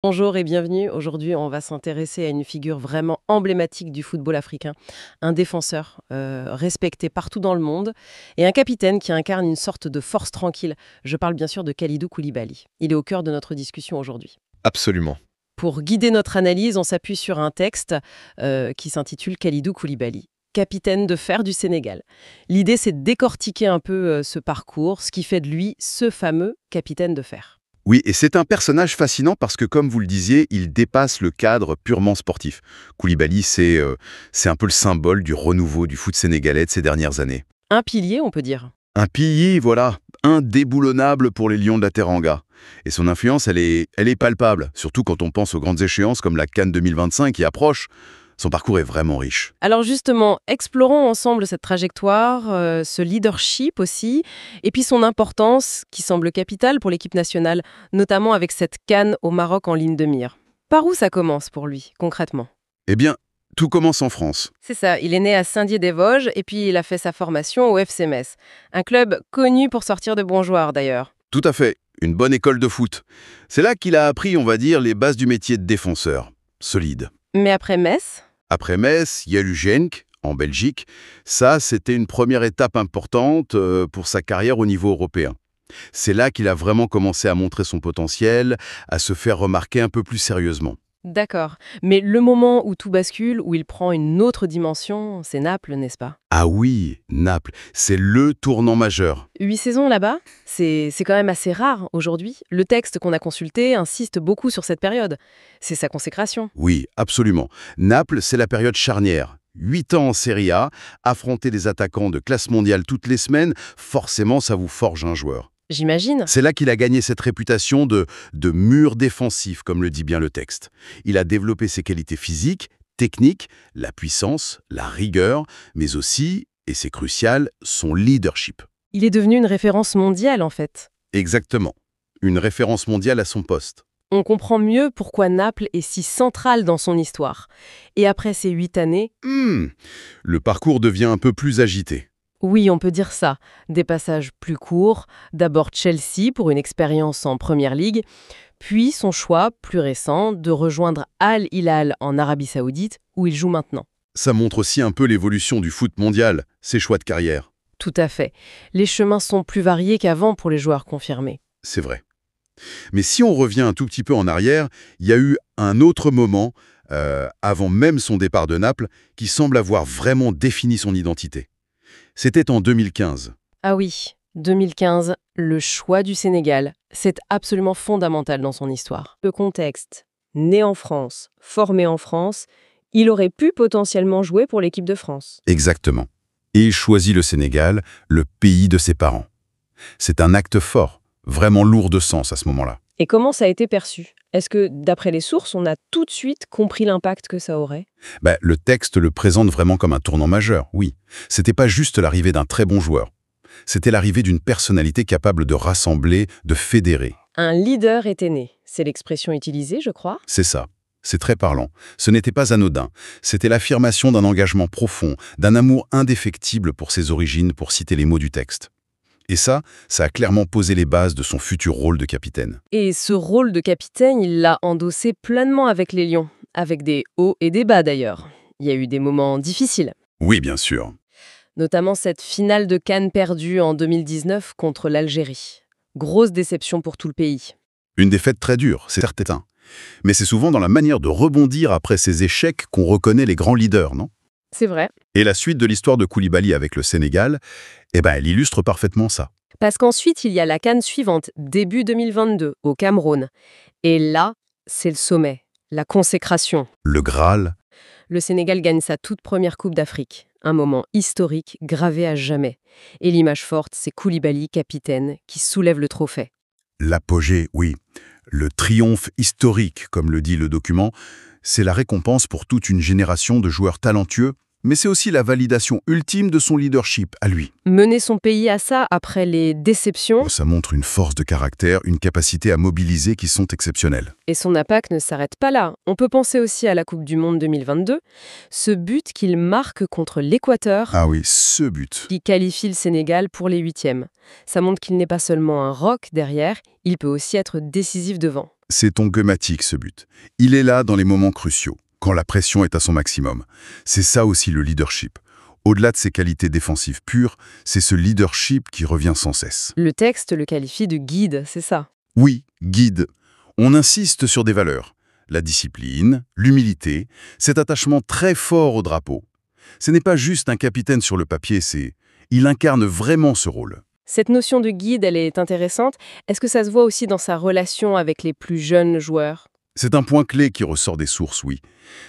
Bonjour et bienvenue. Aujourd'hui, on va s'intéresser à une figure vraiment emblématique du football africain, un défenseur respecté partout dans le monde et un capitaine qui incarne une sorte de force tranquille. Je parle bien sûr de Kalidou Koulibaly. Il est au cœur de notre discussion aujourd'hui. Absolument. Pour guider notre analyse, on s'appuie sur un texte qui s'intitule Kalidou Koulibaly, capitaine de fer du Sénégal. L'idée, c'est de décortiquer un peu ce parcours, ce qui fait de lui ce fameux capitaine de fer. Oui, et c'est un personnage fascinant parce que, comme vous le disiez, il dépasse le cadre purement sportif. Koulibaly, c'est un peu le symbole du renouveau du foot sénégalais de ces dernières années. Un pilier, on peut dire. Un pilier, voilà, indéboulonnable pour les Lions de la Teranga. Et son influence, elle est palpable, surtout quand on pense aux grandes échéances comme la CAN 2025 qui approche. Son parcours est vraiment riche. Alors justement, explorons ensemble cette trajectoire, ce leadership aussi, et puis son importance qui semble capitale pour l'équipe nationale, notamment avec cette CAN au Maroc en ligne de mire. Par où ça commence pour lui, concrètement? Eh bien, tout commence en France. C'est ça, il est né à Saint-Dié-des-Vosges et puis il a fait sa formation au FC Metz, un club connu pour sortir de bons joueurs d'ailleurs. Tout à fait, une bonne école de foot. C'est là qu'il a appris, on va dire, les bases du métier de défenseur. Solide. Mais après Metz? Après Metz, il y a eu Genk, en Belgique. Ça, c'était une première étape importante pour sa carrière au niveau européen. C'est là qu'il a vraiment commencé à montrer son potentiel, à se faire remarquer un peu plus sérieusement. D'accord. Mais le moment où tout bascule, où il prend une autre dimension, c'est Naples, n'est-ce pas? Ah oui, Naples, c'est le tournant majeur. 8 saisons là-bas, c'est quand même assez rare aujourd'hui. Le texte qu'on a consulté insiste beaucoup sur cette période. C'est sa consécration. Oui, absolument. Naples, c'est la période charnière. 8 ans en Serie A, affronter des attaquants de classe mondiale toutes les semaines, forcément, ça vous forge un joueur. J'imagine. C'est là qu'il a gagné cette réputation de mur défensif, comme le dit bien le texte. Il a développé ses qualités physiques, techniques, la puissance, la rigueur, mais aussi, et c'est crucial, son leadership. Il est devenu une référence mondiale en fait. Exactement. Une référence mondiale à son poste. On comprend mieux pourquoi Naples est si central dans son histoire. Et après ces 8 années, Le parcours devient un peu plus agité. oui, on peut dire ça. Des passages plus courts, d'abord Chelsea pour une expérience en Première Ligue, puis son choix, plus récent, de rejoindre Al Hilal en Arabie Saoudite, où il joue maintenant. Ça montre aussi un peu l'évolution du foot mondial, ses choix de carrière. Tout à fait. Les chemins sont plus variés qu'avant pour les joueurs confirmés. C'est vrai. Mais si on revient un tout petit peu en arrière, il y a eu un autre moment, avant même son départ de Naples, qui semble avoir vraiment défini son identité. C'était en 2015. Ah oui, 2015, le choix du Sénégal, c'est absolument fondamental dans son histoire. Le contexte, né en France, formé en France, il aurait pu potentiellement jouer pour l'équipe de France. Exactement. Et il choisit le Sénégal, le pays de ses parents. C'est un acte fort, vraiment lourd de sens à ce moment-là. Et comment ça a été perçu? Est-ce que, d'après les sources, on a tout de suite compris l'impact que ça aurait? Le texte le présente vraiment comme un tournant majeur, oui. C'était pas juste l'arrivée d'un très bon joueur. C'était l'arrivée d'une personnalité capable de rassembler, de fédérer. Un leader était né. C'est l'expression utilisée, je crois. C'est ça. C'est très parlant. Ce n'était pas anodin. C'était l'affirmation d'un engagement profond, d'un amour indéfectible pour ses origines, pour citer les mots du texte. Et ça a clairement posé les bases de son futur rôle de capitaine. Et ce rôle de capitaine, il l'a endossé pleinement avec les Lions, avec des hauts et des bas d'ailleurs. Il y a eu des moments difficiles, Oui, bien sûr. notamment cette finale de CAN perdue en 2019 contre l'Algérie. Grosse déception pour tout le pays. Une défaite très dure, c'est certain. Mais c'est souvent dans la manière de rebondir après ces échecs qu'on reconnaît les grands leaders, non? C'est vrai. Et la suite de l'histoire de Koulibaly avec le Sénégal, elle illustre parfaitement ça. Parce qu'ensuite, il y a la CAN suivante, début 2022, au Cameroun. Et là, c'est le sommet, la consécration. Le Graal, Le Sénégal gagne sa toute première Coupe d'Afrique. Un moment historique, gravé à jamais. Et l'image forte, c'est Koulibaly, capitaine, qui soulève le trophée. l'apogée, oui. Le triomphe historique, comme le dit le document, c'est la récompense pour toute une génération de joueurs talentueux, mais c'est aussi la validation ultime de son leadership à lui. Mener son pays à ça après les déceptions, Ça montre une force de caractère, une capacité à mobiliser qui sont exceptionnelles. et son impact ne s'arrête pas là. On peut penser aussi à la Coupe du Monde 2022, ce but qu'il marque contre l'Équateur, Ah oui, ce but. qui qualifie le Sénégal pour les huitièmes. Ça montre qu'il n'est pas seulement un roc derrière, il peut aussi être décisif devant. C'est emblématique ce but. Il est là dans les moments cruciaux, quand la pression est à son maximum. C'est ça aussi le leadership. Au-delà de ses qualités défensives pures, c'est ce leadership qui revient sans cesse. Le texte le qualifie de guide, c'est ça. Oui, guide. On insiste sur des valeurs. La discipline, l'humilité, cet attachement très fort au drapeau. Ce n'est pas juste un capitaine sur le papier, il incarne vraiment ce rôle. Cette notion de guide, elle est intéressante. Est-ce que ça se voit aussi dans sa relation avec les plus jeunes joueurs? C'est un point clé qui ressort des sources, oui.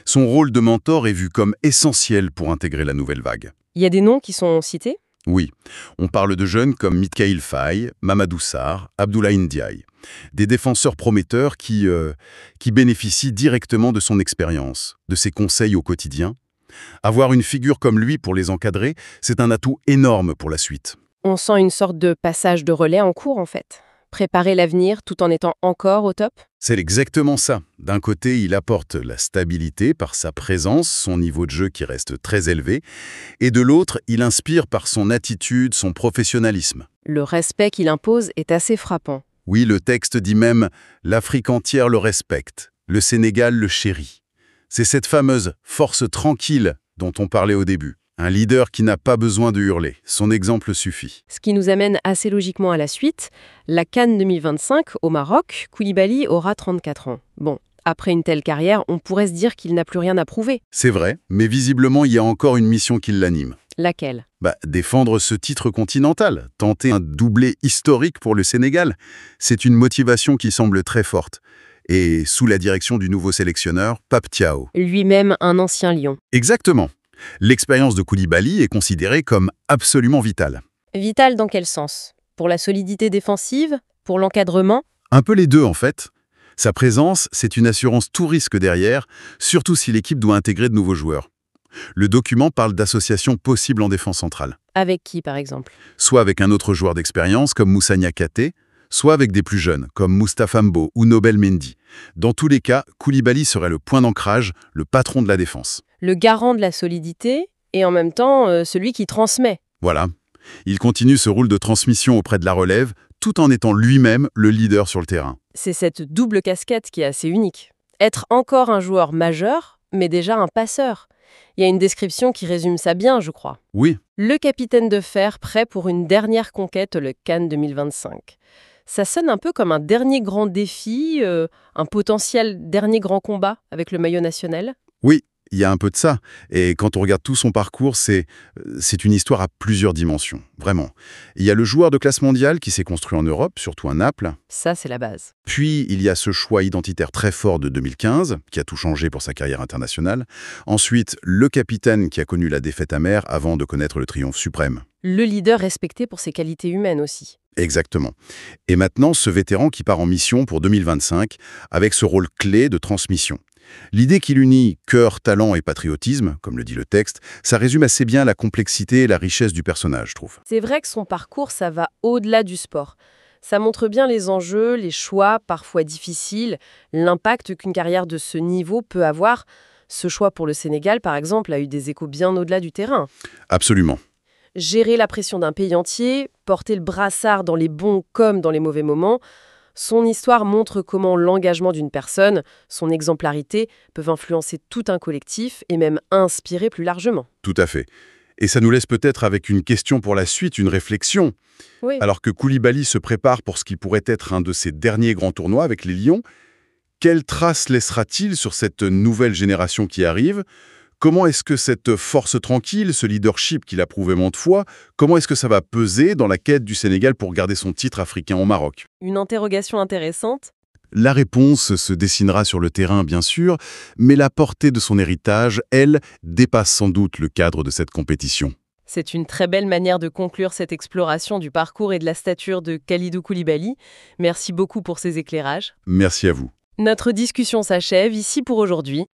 Son rôle de mentor est vu comme essentiel pour intégrer la nouvelle vague. Il y a des noms qui sont cités? Oui, on parle de jeunes comme Mikhail Faye, Mamadou Sarr, Abdoulaye Ndiaye. Des défenseurs prometteurs qui bénéficient directement de son expérience, de ses conseils au quotidien. Avoir une figure comme lui pour les encadrer, c'est un atout énorme pour la suite. On sent une sorte de passage de relais en cours, en fait. Préparer l'avenir tout en étant encore au top? C'est exactement ça. D'un côté, il apporte la stabilité par sa présence, son niveau de jeu qui reste très élevé, et de l'autre, il inspire par son attitude, son professionnalisme. Le respect qu'il impose est assez frappant. Oui, le texte dit même « l'Afrique entière le respecte, le Sénégal le chérit ». C'est cette fameuse « force tranquille » dont on parlait au début. Un leader qui n'a pas besoin de hurler, son exemple suffit. Ce qui nous amène assez logiquement à la suite. La CAN 2025 au Maroc, Koulibaly aura 34 ans. Bon, après une telle carrière, on pourrait se dire qu'il n'a plus rien à prouver. C'est vrai, mais visiblement il y a encore une mission qui l'anime. Laquelle? Défendre ce titre continental, tenter un doublé historique pour le Sénégal. C'est une motivation qui semble très forte. Et sous la direction du nouveau sélectionneur, Pape Thiaw. Lui-même un ancien lion. Exactement. L'expérience de Koulibaly est considérée comme absolument vitale. Vital dans quel sens? Pour la solidité défensive? Pour l'encadrement? Un peu les deux en fait. Sa présence, c'est une assurance tout risque derrière, surtout si l'équipe doit intégrer de nouveaux joueurs. Le document parle d'associations possibles en défense centrale. Avec qui, par exemple? Soit avec un autre joueur d'expérience comme Moussa Niakhaté, soit avec des plus jeunes comme Moustapha Mbo ou Nobel Mendy. Dans tous les cas, Koulibaly serait le point d'ancrage, le patron de la défense. Le garant de la solidité et en même temps celui qui transmet. Voilà. Il continue ce rôle de transmission auprès de la relève, tout en étant lui-même le leader sur le terrain. C'est cette double casquette qui est assez unique. Être encore un joueur majeur, mais déjà un passeur. Il y a une description qui résume ça bien, je crois. Oui, Le capitaine de fer prêt pour une dernière conquête, le CAN 2025. Ça sonne un peu comme un dernier grand défi, un potentiel dernier grand combat avec le maillot national. oui, il y a un peu de ça. Et quand on regarde tout son parcours, c'est une histoire à plusieurs dimensions, vraiment. Il y a le joueur de classe mondiale qui s'est construit en Europe, surtout à Naples. Ça, c'est la base. Puis, il y a ce choix identitaire très fort de 2015, qui a tout changé pour sa carrière internationale. Ensuite, le capitaine qui a connu la défaite amère avant de connaître le triomphe suprême. Le leader respecté pour ses qualités humaines aussi. Exactement. Et maintenant, ce vétéran qui part en mission pour 2025, avec ce rôle clé de transmission. L'idée qu'il unit cœur, talent et patriotisme, comme le dit le texte, ça résume assez bien la complexité et la richesse du personnage, je trouve. C'est vrai que son parcours, ça va au-delà du sport. Ça montre bien les enjeux, les choix, parfois difficiles, l'impact qu'une carrière de ce niveau peut avoir. Ce choix pour le Sénégal, par exemple, a eu des échos bien au-delà du terrain. Absolument. Gérer la pression d'un pays entier, porter le brassard dans les bons comme dans les mauvais moments, son histoire montre comment l'engagement d'une personne, son exemplarité, peuvent influencer tout un collectif et même inspirer plus largement. Tout à fait. Et ça nous laisse peut-être avec une question pour la suite, une réflexion. Oui. Alors que Koulibaly se prépare pour ce qui pourrait être un de ses derniers grands tournois avec les Lions, quelle trace laissera-t-il sur cette nouvelle génération qui arrive ? Comment est-ce que cette force tranquille, ce leadership qu'il a prouvé maintes fois, comment est-ce que ça va peser dans la quête du Sénégal pour garder son titre africain au Maroc ? Une interrogation intéressante. La réponse se dessinera sur le terrain, bien sûr, mais la portée de son héritage, elle, dépasse sans doute le cadre de cette compétition. C'est une très belle manière de conclure cette exploration du parcours et de la stature de Kalidou Koulibaly. Merci beaucoup pour ces éclairages. Merci à vous. Notre discussion s'achève ici pour aujourd'hui.